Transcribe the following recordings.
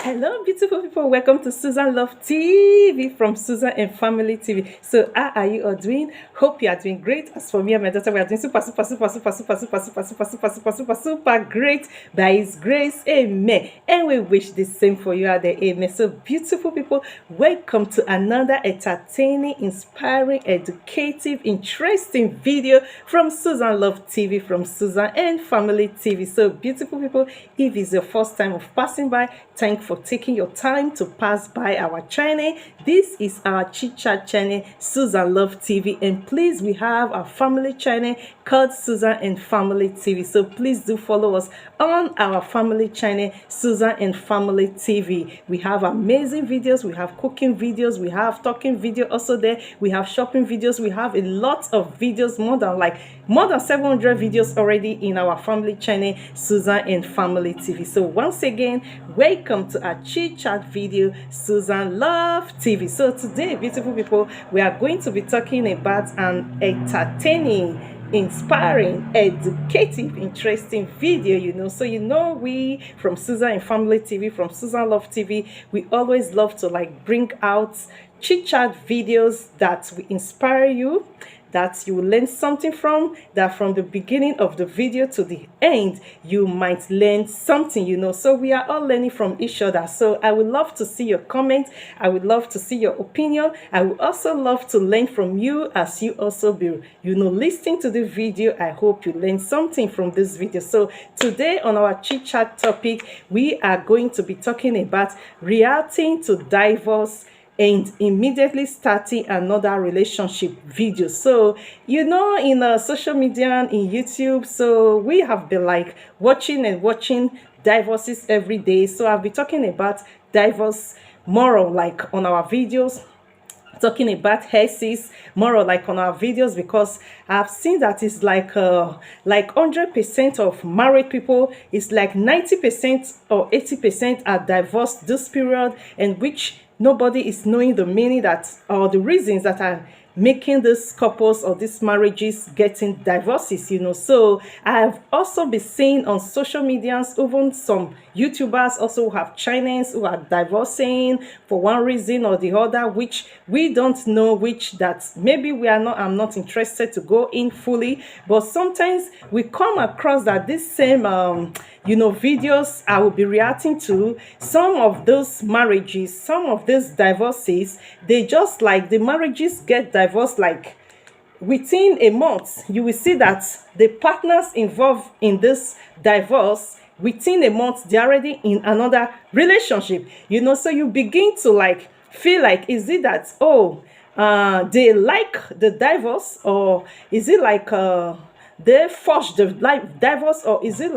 Hello, beautiful people. Welcome to Susan Love TV from Susan and Family TV. So, how are you all doing? Hope you are doing great. As for me and my daughter, we are doing super great by His grace. Amen. And we wish the same for you out there. Amen. So, beautiful people, welcome to another entertaining, inspiring, educative, interesting video from Susan Love TV from Susan and Family TV. So, beautiful people, if it's your first time of passing by, thank you for taking your time to pass by our channel. This is our chit chat channel, Susan Love TV, and please, we have a family channel called Susan and Family TV. So please do follow us on our family channel, Susan and Family TV. We have amazing videos, we have cooking videos, we have talking video also there, we have shopping videos, we have a lot of videos, more than 700 videos already in our family channel, Susan and Family TV. So once again, welcome to our chit chat video, Susan Love TV. So today, beautiful people, we are going to be talking about an entertaining, inspiring, educative, interesting video. So we from Susan and Family TV, from Susan Love TV, we always love to bring out chit chat videos that will inspire you, that you will learn something from, that from the beginning of the video to the end, you might learn something. So we are all learning from each other. So I would love to see your comments. I would love to see your opinion. I would also love to learn from you as you also be, listening to the video. I hope you learn something from this video. So today on our chit chat topic, we are going to be talking about reacting to divorce and immediately starting another relationship video. So in social media and in YouTube, so we have been watching divorces every day. So I'll be talking about divorce more on our videos, talking about cases more on our videos, because I've seen that it's 100% of married people, it's 90% or 80% are divorced this period, and which nobody is knowing the meaning that, or the reasons that are making these couples or these marriages getting divorces. So I've also been seeing on social medias, even some YouTubers also have channels who are divorcing for one reason or the other, which we don't know, which that maybe I'm not interested to go in fully, but sometimes we come across that this same videos I will be reacting to, some of those marriages, some of these divorces, they just the marriages get divorced within a month. You will see that the partners involved in this divorce, within a month they're already in another relationship. So you begin to feel is it that they like the divorce, or is it they forced the divorce, or is it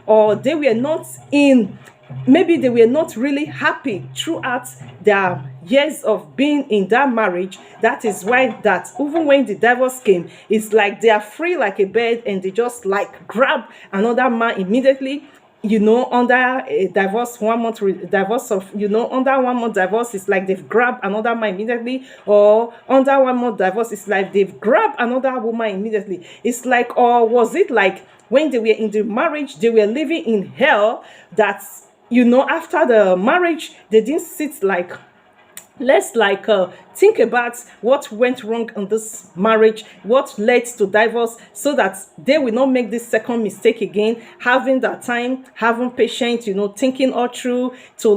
or they were not in, maybe they were not really happy throughout their years of being in that marriage. That is why that even when the divorce came, it's they are free like a bird, and they just grab another man immediately. Under a divorce, 1 month divorce of, under 1 month divorce, it's they've grabbed another man immediately, or under 1 month divorce, it's they've grabbed another woman immediately. It's or was it when they were in the marriage, they were living in hell, that, after the marriage, they didn't sit let's think about what went wrong in this marriage, what led to divorce, so that they will not make this second mistake again, having that time, having patience, thinking all through to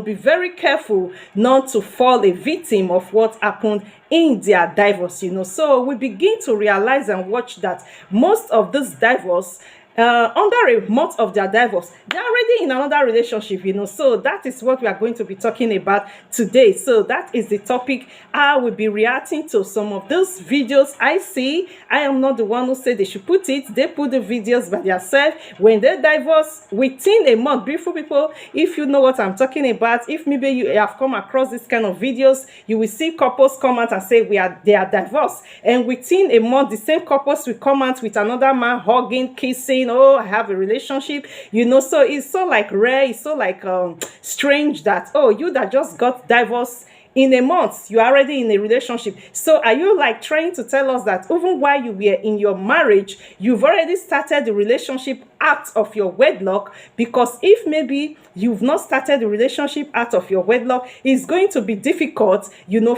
be very careful not to fall a victim of what happened in their divorce. So we begin to realize and watch that most of this divorce, under a month of their divorce, they're already in another relationship. So that is what we are going to be talking about today. So that is the topic. I will be reacting to some of those videos I see. I am not the one who said they should put it. They put the videos by themselves when they divorce within a month. Beautiful people, if you know what I'm talking about, if maybe you have come across this kind of videos, you will see couples come out and say they are divorced, and within a month the same couples will come out with another man, hugging, kissing. Oh, I have a relationship. So it's so rare, it's so strange that, oh, you that just got divorced in a month, you're already in a relationship. So are you trying to tell us that even while you were in your marriage, you've already started the relationship out of your wedlock, because if maybe you've not started the relationship out of your wedlock, it's going to be difficult,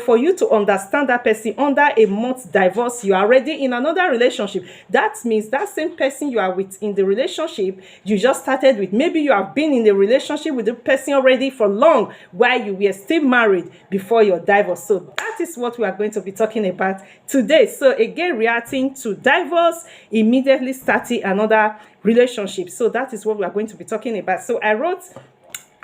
for you to understand that person. Under a month divorce, you are already in another relationship. That means that same person you are with in the relationship you just started with, maybe you have been in a relationship with the person already for long while you were still married before your divorce. So that is what we are going to be talking about today. So again, reacting to divorce, immediately starting another relationship. So that is what we are going to be talking about. So I wrote,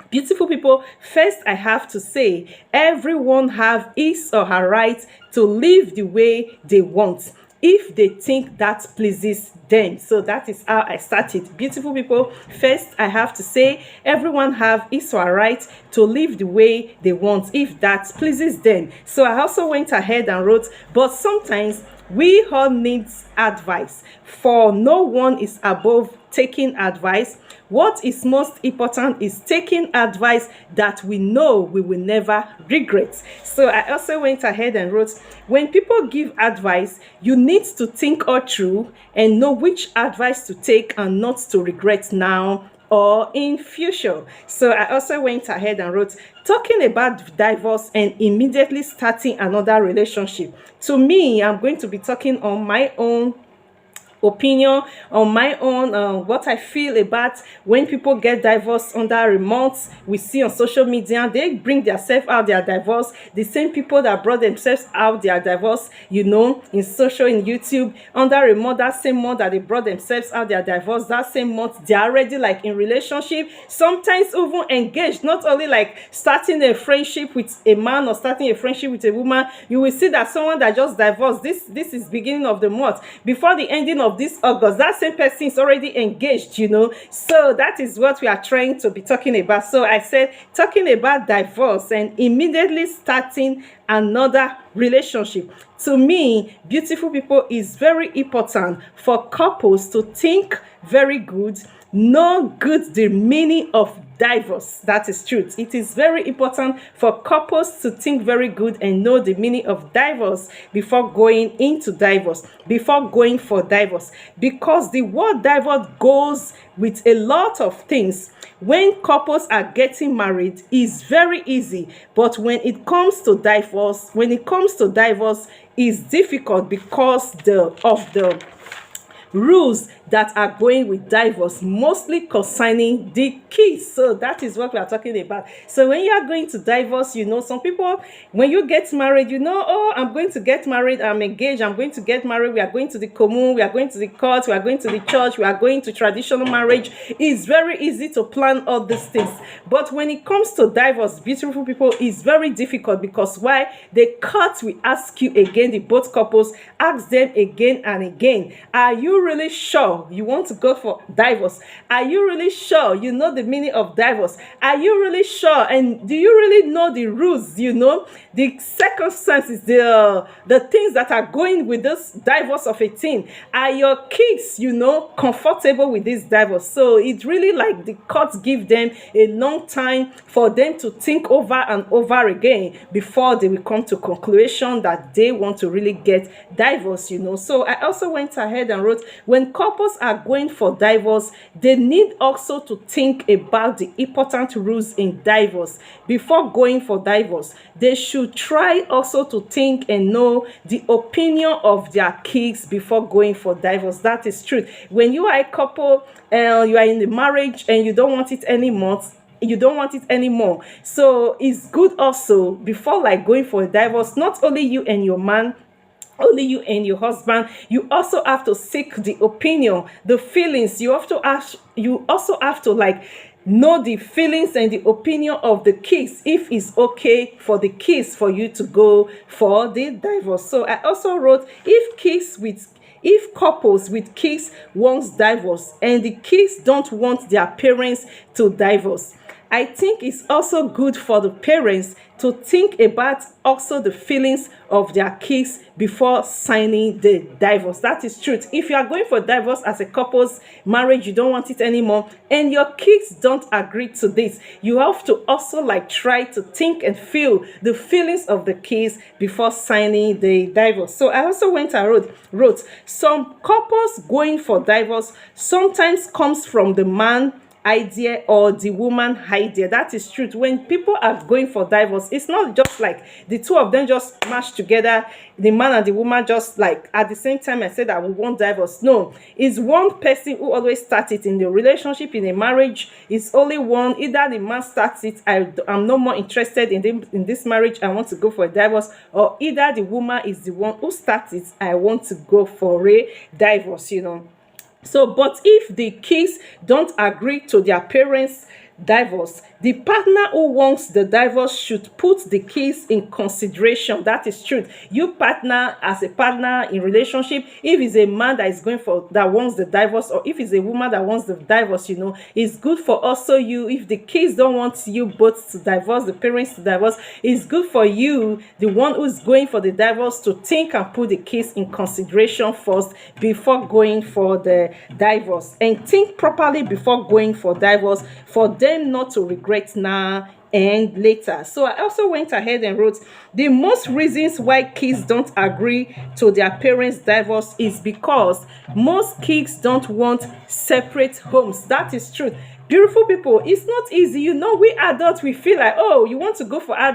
beautiful people, first I have to say, everyone have his or her right to live the way they want, if they think that pleases them. So that is how I started. Beautiful people, first I have to say, everyone have his or her right to live the way they want, if that pleases them. So I also went ahead and wrote, but sometimes we all need advice, for no one is above taking advice. What is most important is taking advice that we know we will never regret. So I also went ahead and wrote, when people give advice, you need to think all through and know which advice to take and not to regret now or in future. So I also went ahead and wrote, talking about divorce and immediately starting another relationship. To me, I'm going to be talking on my own opinion, on my own, what I feel about when people get divorced under a month. We see on social media, they bring themselves out their divorce. The same people that brought themselves out their divorce, in social, in YouTube, under a month, that same month that they brought themselves out their divorce, that same month they're already like in relationship, sometimes even engaged. Not only like starting a friendship with a man or starting a friendship with a woman. You will see that someone that just divorced, this is beginning of the month, before the ending of this August, that same person is already engaged. So that is what we are trying to be talking about. So I said, talking about divorce and immediately starting another relationship. To me, beautiful people, is very important for couples to think very good, know good the meaning of divorce. That is truth. It is very important for couples to think very good and know the meaning of divorce before going into divorce, before going for divorce, because the word divorce goes with a lot of things. When couples are getting married, is very easy, but when it comes to divorce, is difficult because of the rules that are going with divorce, mostly concerning the kids. So that is what we are talking about. So when you are going to divorce, some people, when you get married, oh, I'm going to get married, I'm engaged, I'm going to get married, we are going to the commune, we are going to the court, we are going to the church, we are going to traditional marriage. It's very easy to plan all these things. But when it comes to divorce, beautiful people, it's very difficult, because why? The court will ask you again, the both couples ask them again and again, are you really sure you want to go for divorce? Are you really sure you know the meaning of divorce? Are you really sure? And do you really know the rules, the circumstances, the things that are going with this divorce of a teen? Are your kids, comfortable with this divorce? So it's really like the courts give them a long time for them to think over and over again before they will come to conclusion that they want to really get divorce. So I also went ahead and wrote, when couples are going for divorce, they need also to think about the important rules in divorce. Before going for divorce, they should try also to think and know the opinion of their kids before going for divorce. That is true. When you are a couple, you are in the marriage and you don't want it anymore, so it's good also, before like going for a divorce, not only you and your man, only you and your husband, you also have to seek the opinion, the feelings. You also have to like know the feelings and the opinion of the kids, if it's okay for the kids for you to go for the divorce. So I also wrote, if couples with kids wants divorce and the kids don't want their parents to divorce, I think it's also good for the parents to think about also the feelings of their kids before signing the divorce. That is truth. If you are going for divorce as a couple's marriage, you don't want it anymore, and your kids don't agree to this, you have to also like try to think and feel the feelings of the kids before signing the divorce. So I also went and wrote some couples going for divorce sometimes comes from the man idea or the woman idea. That is truth. When people are going for divorce, it's not just like the two of them just mash together, the man and the woman just like at the same time I said that we want divorce. No, it's one person who always starts it in the relationship, in a marriage. It's only one. Either the man starts it, I'm no more interested in this marriage, I want to go for a divorce, or either the woman is the one who starts it, I want to go for a divorce, you know. So, but if the kids don't agree to their parents' divorce, the partner who wants the divorce should put the kids in consideration. That is truth. You partner as a partner in relationship, if it's a man that wants the divorce, or if it's a woman that wants the divorce, you know, it's good for also you. If the kids don't want you both to divorce, the parents to divorce, it's good for you, the one who's going for the divorce, to think and put the kids in consideration first before going for the divorce, and think properly before going for divorce, for them not to regret now and later. So I also went ahead and wrote the most reasons why kids don't agree to their parents' divorce is because most kids don't want separate homes. That is true. Beautiful people, it's not easy, you know. We adults, we feel like, oh, you want to go for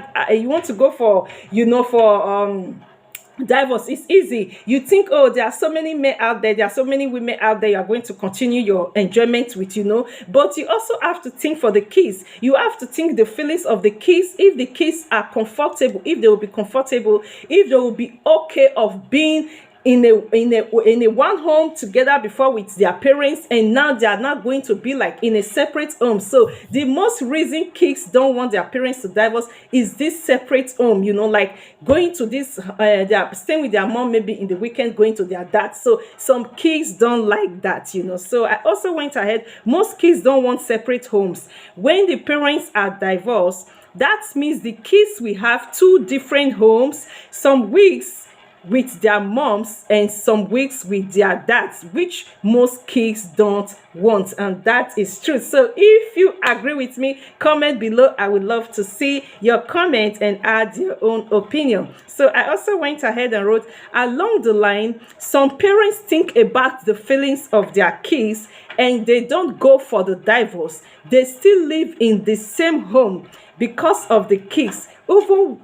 divorce, it's easy. You think, oh, there are so many men out there, there are so many women out there you are going to continue your enjoyment with, you know. But you also have to think for the kids. You have to think the feelings of the kids. If the kids are comfortable, if they will be comfortable, if they will be okay of being in a one home together before with their parents, and now they are not going to be like in a separate home. So the most reason kids don't want their parents to divorce is this separate home, you know, like going to this they are staying with their mom, maybe in the weekend going to their dad. So some kids don't like that, you know. So I also went ahead, most kids don't want separate homes. When the parents are divorced, that means the kids will have two different homes, some weeks with their moms and some weeks with their dads, which most kids don't want, and that is true. So if you agree with me, comment below. I would love to see your comment and add your own opinion. So I also went ahead and wrote along the line, some parents think about the feelings of their kids and they don't go for the divorce. They still live in the same home because of the kids, even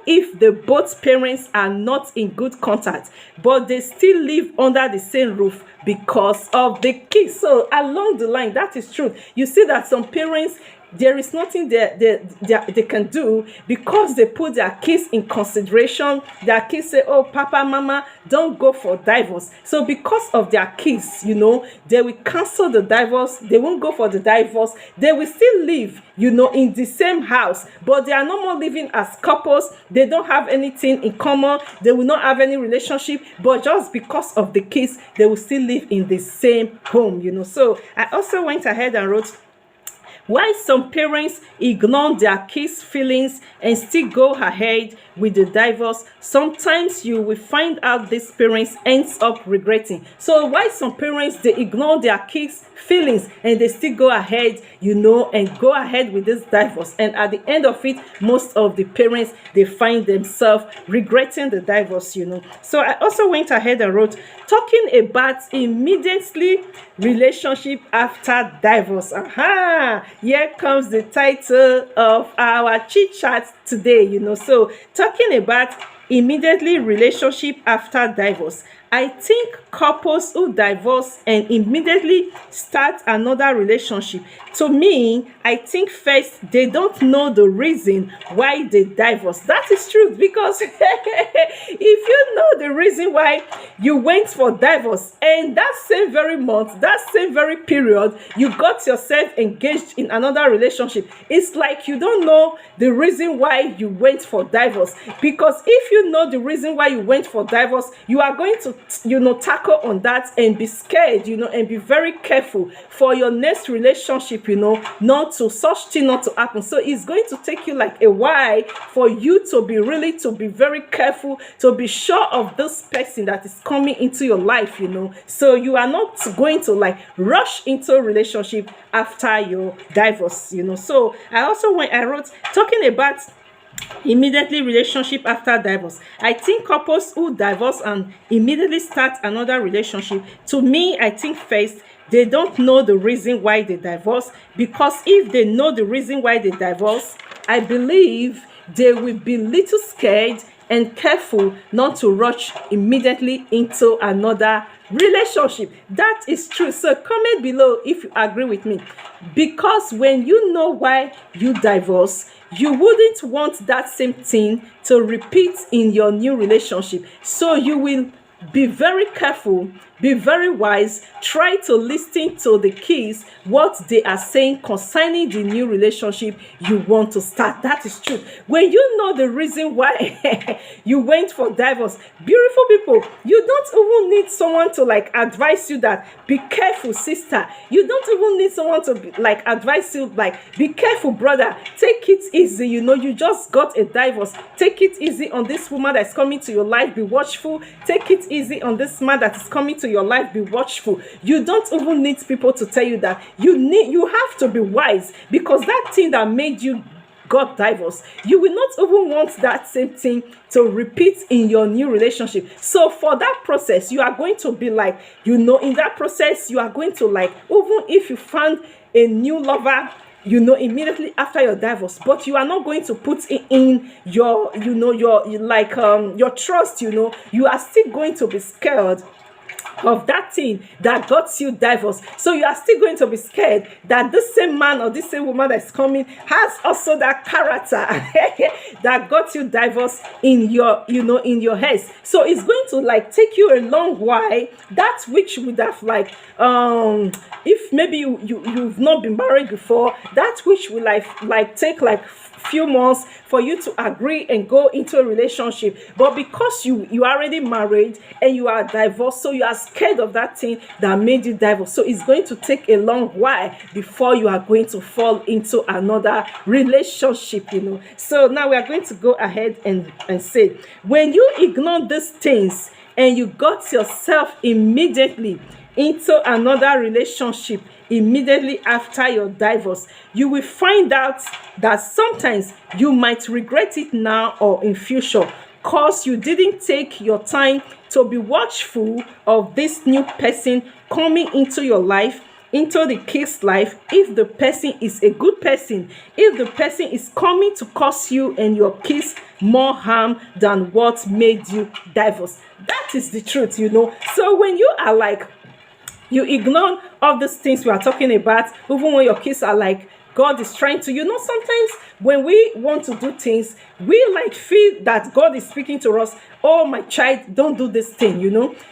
if the both parents are not in good contact, but they still live under the same roof because of the kids. So along the line, that is true. You see that some parents, there is nothing they can do because they put their kids in consideration. Their kids say, oh, papa, mama, don't go for divorce. So because of their kids, you know, they will cancel the divorce. They won't go for the divorce. They will still live, you know, in the same house, but they are no more living as couples. They don't have anything in common. They will not have any relationship, but just because of the kids, they will still live in the same home, you know. So I also went ahead and wrote why some parents ignore their kids' feelings and still go ahead with the divorce. Sometimes you will find out these parents ends up regretting. So why some parents, they ignore their kids' feelings and they still go ahead, you know, and go ahead with this divorce. And at the end of it, most of the parents, they find themselves regretting the divorce, you know. So I also went ahead and wrote talking about immediately relationship after divorce. Here comes the title of our chit chat today, you know. So talking about immediately relationship after divorce. I think couples who divorce and immediately start another relationship, to me, I think first they don't know the reason why they divorce. That is true, because if you know the reason why you went for divorce and that same very month, that same very period, you got yourself engaged in another relationship, it's like you don't know the reason why you went for divorce. Because if you know the reason why you went for divorce, you are going to tackle on that and be scared, and be very careful for your next relationship, not to such thing not to happen. So it's going to take you like a while for you to be very careful, to be sure of this person that is coming into your life, so you are not going to like rush into a relationship after your divorce. So I wrote talking about immediately relationship after divorce. I think couples who divorce and immediately start another relationship, to me, I think first they don't know the reason why they divorce, because if they know the reason why they divorce, I believe they will be little scared and careful not to rush immediately into another relationship. That is true. So comment below if you agree with me, because when you know why you divorce, you wouldn't want that same thing to repeat in your new relationship. So you will be very careful, be very wise, try to listen to the kids, what they are saying concerning the new relationship you want to start. That is true. When you know the reason why you went for divorce, beautiful people, you don't even need someone to like advise you that be careful, sister. You don't even need someone to be, like advise you like be careful, brother. Take it easy. You just got a divorce. Take it easy on this woman that's coming to your life. Be watchful. Take it easy on this man that is coming to your life. Be watchful. You don't even need people to tell you that. You have to be wise, because that thing that made you got divorced, you will not even want that same thing to repeat in your new relationship. So for that process, you are going to be like, in that process, you are going to like, even if you found a new lover, immediately after your divorce, but you are not going to put it in your trust. You are still going to be scared of that thing that got you divorced. So you are still going to be scared that this same man or this same woman that's coming has also that character that got you divorced in your head. So it's going to like take you a long while. That which would have like if maybe you've not been married before, that which will like take like few months for you to agree and go into a relationship, but because you already married and you are divorced, so you are scared of that thing that made you divorce. So it's going to take a long while before you are going to fall into another relationship. So now we are going to go ahead and say, when you ignore these things and you got yourself immediately into another relationship immediately after your divorce, you will find out that sometimes you might regret it now or in future, because you didn't take your time to be watchful of this new person coming into your life, into the kid's life. If the person is a good person, if the person is coming to cause you and your kids more harm than what made you divorce. That is the truth. So when you are like, you ignore all these things we are talking about, even when your kids are like, God is trying to, sometimes when we want to do things, we like feel that God is speaking to us. Oh, my child, don't do this thing,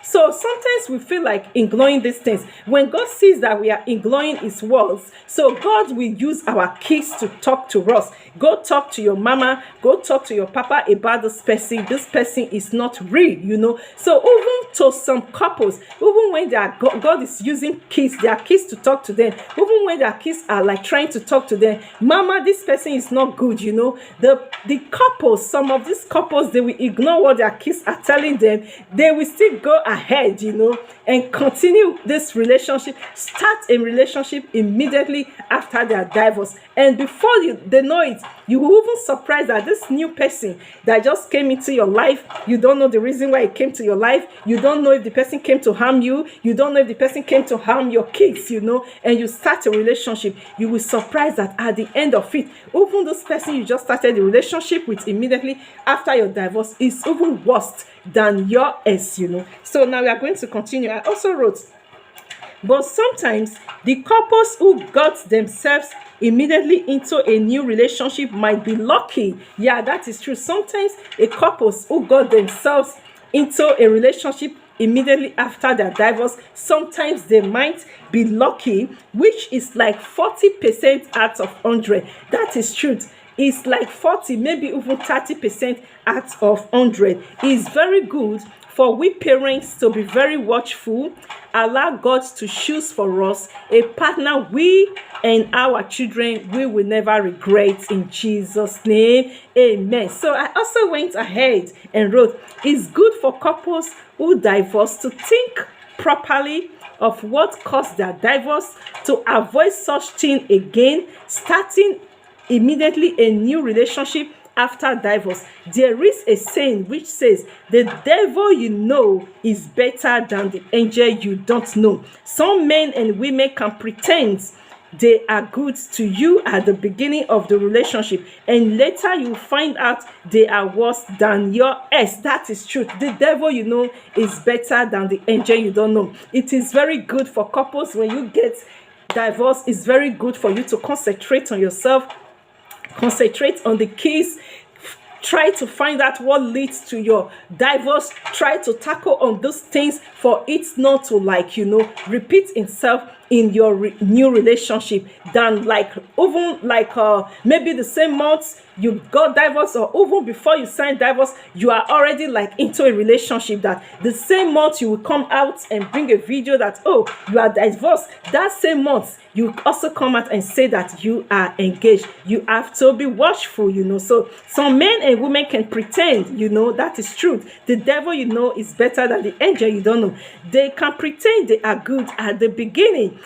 So sometimes we feel like ignoring these things. When God sees that we are ignoring his words, so God will use our kids to talk to us. Go talk to your mama, go talk to your papa about this person. This person is not real, So even to some couples, even when God is using their kids to talk to them, even when their kids are like trying to talk to them, mama, this person is not good, The couples, some of these couples, they will ignore what their kids are telling them. They will still go ahead, and continue this relationship, start a relationship immediately after their divorce. And before they know it, you will even surprise that this new person that just came into your life, you don't know the reason why it came to your life. You don't know if the person came to harm you. You don't know if the person came to harm your kids, and you start a relationship. You will surprise that at the end of it, even this person you just started the relationship with immediately after your divorce is even worse than your ex, So now we are going to continue. I also wrote, but sometimes the couples who got themselves immediately into a new relationship might be lucky. Yeah, that is true. Sometimes a couples who got themselves into a relationship immediately after their divorce, sometimes they might be lucky, which is like 40% out of 100. That is truth. It's like 40, maybe even 30% out of 100. It's very good for we parents to be very watchful, allow God to choose for us a partner we and our children we will never regret, in Jesus' name. Amen. So I also went ahead and wrote, it's good for couples who divorce to think properly of what caused their divorce, to avoid such thing again, starting immediately a new relationship after divorce. There is a saying which says, the devil you know is better than the angel you don't know. Some men and women can pretend they are good to you at the beginning of the relationship, and later you find out they are worse than your ex. That is truth. The devil you know is better than the angel you don't know. It is very good for couples when you get divorced. It's very good for you to concentrate on yourself, concentrate on the keys, try to find out what leads to your divorce, try to tackle on those things for it not to repeat itself in your new relationship, than even maybe the same month you got divorced, or even before you sign divorce you are already into a relationship, that the same month you will come out and bring a video that, oh, you are divorced. That same month you also come out and say that you are engaged. You have to be watchful, so some men and women can pretend, that is truth. The devil is better than the angel you don't know. They can pretend they are good at the beginning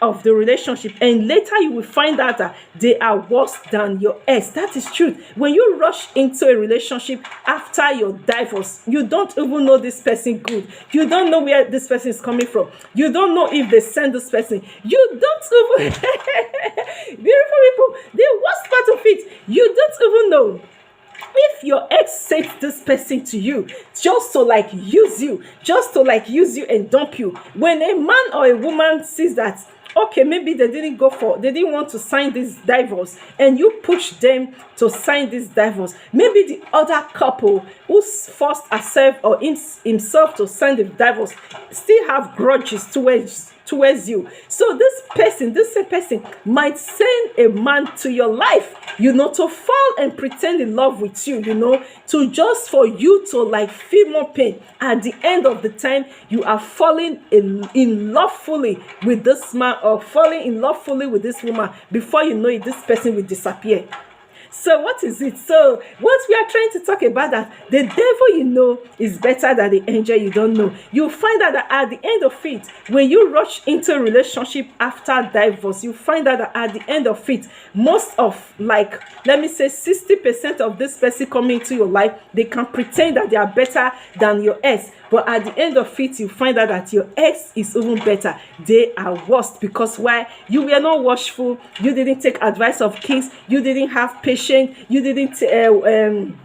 of the relationship, and later you will find out that they are worse than your ex. That is truth. When you rush into a relationship after your divorce, you don't even know this person good. You don't know where this person is coming from. You don't know if they send this person. You don't even beautiful people, the worst part of it, you don't even know if your ex sent this person to you just to use you and dump you. When a man or a woman sees that, okay, maybe they didn't want to sign this divorce, and you push them to sign this divorce, maybe the other couple who forced herself or himself to sign the divorce still have grudges towards you. So this same person might send a man to your life, to fall and pretend in love with you, to just for you to feel more pain. At the end of the time, you are falling in love fully with this man, or falling in love fully with this woman. Before you know it, this person will disappear. So what is it? So what we are trying to talk about, that the devil is better than the angel you don't know. You find out that at the end of it, when you rush into a relationship after divorce, you find out that at the end of it, most of let me say 60% of this person coming into your life, they can pretend that they are better than your ex. But at the end of it, you find out that your ex is even better. They are worse. Because why? You were not watchful. You didn't take advice of kings. You didn't have patience. You didn't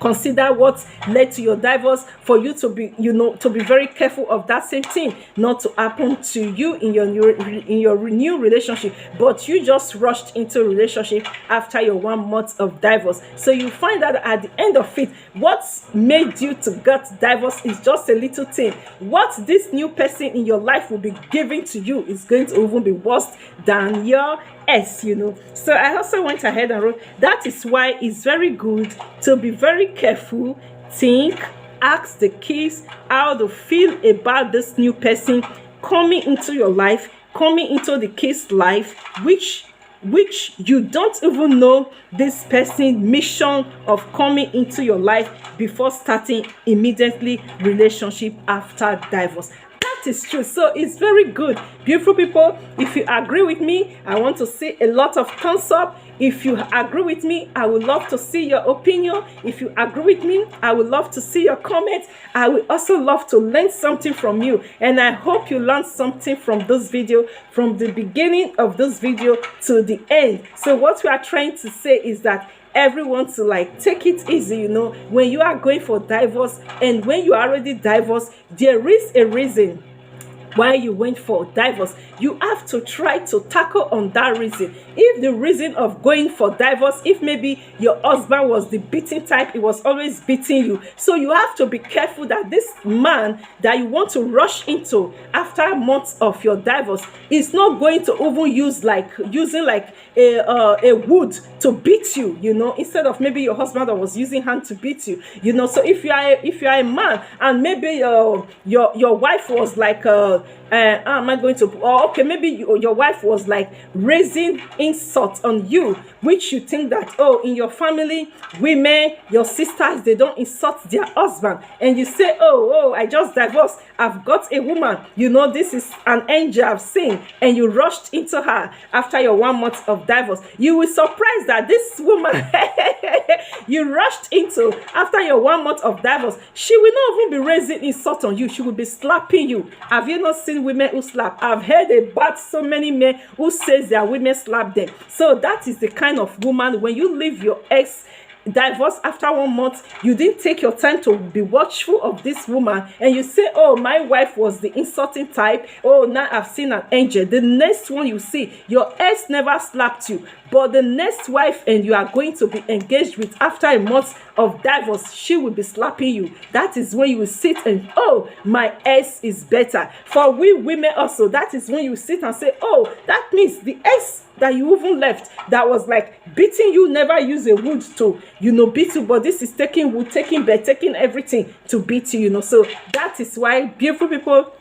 consider what led to your divorce, for you to be to be very careful of that same thing not to happen to you in your new relationship. But you just rushed into a relationship after your 1 month of divorce. So you find out at the end of it, what made you to get divorced is just a little thing. What this new person in your life will be giving to you is going to even be worse than your ex. So I also went ahead and wrote, that is why it's very good to be very careful, think, ask the kids how to feel about this new person coming into your life, coming into the kids' life, which you don't even know this person's mission of coming into your life before starting immediately relationship after divorce. Is true. So it's very good. Beautiful people, if you agree with me, I want to see a lot of thumbs up. If you agree with me, I would love to see your opinion. If you agree with me, I would love to see your comments. I would also love to learn something from you, and I hope you learned something from this video, from the beginning of this video to the end. So what we are trying to say is that everyone to take it easy, when you are going for divorce, and when you are already divorced, there is a reason why you went for divorce. You have to try to tackle on that reason. If the reason of going for divorce, if maybe your husband was the beating type, he was always beating you, so you have to be careful that this man that you want to rush into after months of your divorce is not going to even using like a wood to beat you, you know, instead of maybe your husband that was using hand to beat you, you know. So if you are a man, and maybe your wife was like how am I going to, or okay, maybe your wife was like raising insults on you, which you think that, oh, in your family, women, your sisters, they don't insult their husband, and you say, oh, I just divorced, I've got a woman, you know, this is an angel I've seen, and you rushed into her after your 1 month of divorce. You will surprise that this woman you rushed into after your 1 month of divorce, she will not even be raising insult on you, she will be slapping you. Have you not seen women who slap? I've heard about so many men who says their women slap them. So that is the kind of woman, when you leave your ex divorce after 1 month, you didn't take your time to be watchful of this woman, and you say, oh, my wife was the insulting type, oh, now I've seen an angel. The next one you see, your ex never slapped you, but the next wife and you are going to be engaged with after a month of divorce, she will be slapping you. That is when you will sit and, oh, my ex is better. For we women also, that is when you sit and say, oh, that means the ex that you even left, that was like beating you, never use a wood to, you know, beat you, but this is taking wood, taking bed, taking everything to beat you, you know. So that is why, beautiful people,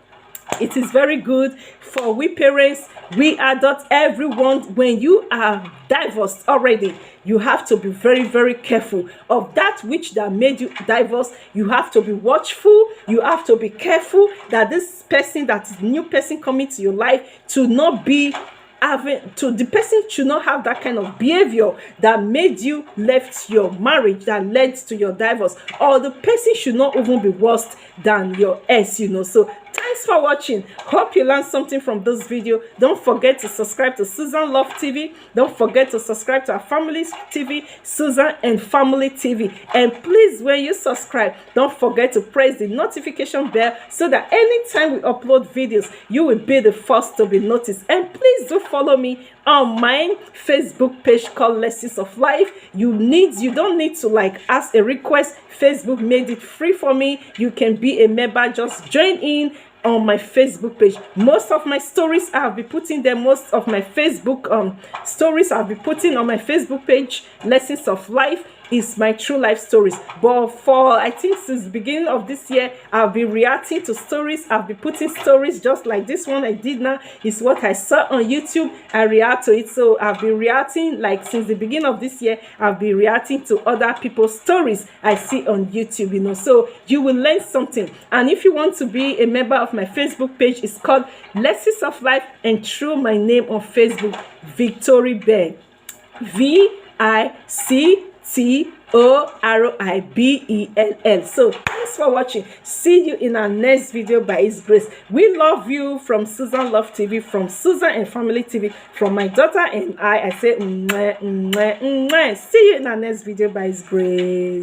it is very good for we parents, we adults, everyone, when you are divorced already, you have to be very, very careful of that which that made you divorce. You have to be watchful, you have to be careful that this person, that is new person coming to your life, to not be the person should not have that kind of behavior that made you left your marriage, that led to your divorce, or the person should not even be worse than your ex, you know. So thanks for watching. Hope you learned something from this video. Don't forget to subscribe to Susan Love TV. Don't forget to subscribe to our Family TV, Susan and Family TV. And please, when you subscribe, don't forget to press the notification bell so that anytime we upload videos, you will be the first to be noticed. And please do follow me on my Facebook page called Lessons of Life. You don't need to like ask a request. Facebook made it free for me. You can be a member, just join in on my Facebook page. Most of my stories I'll be putting there. Most of my Facebook stories I'll be putting on my Facebook page. Lessons of Life is my true life stories, but for I think since the beginning of this year, I'll be reacting to stories. I'll be putting stories just like this one I did now. Is what I saw on YouTube, I react to it. So I'll be reacting, like since the beginning of this year, I'll be reacting to other people's stories I see on YouTube, you know. So you will learn something. And if you want to be a member of my Facebook page, it's called Lessons of Life, and through my name on Facebook, Victory Bell, VICTORIBELL. So thanks for watching. See you in our next video by His grace. We love you from Susan Love TV, from Susan and Family TV, from my daughter and I say mwah, mwah, mwah. See you in our next video by His grace.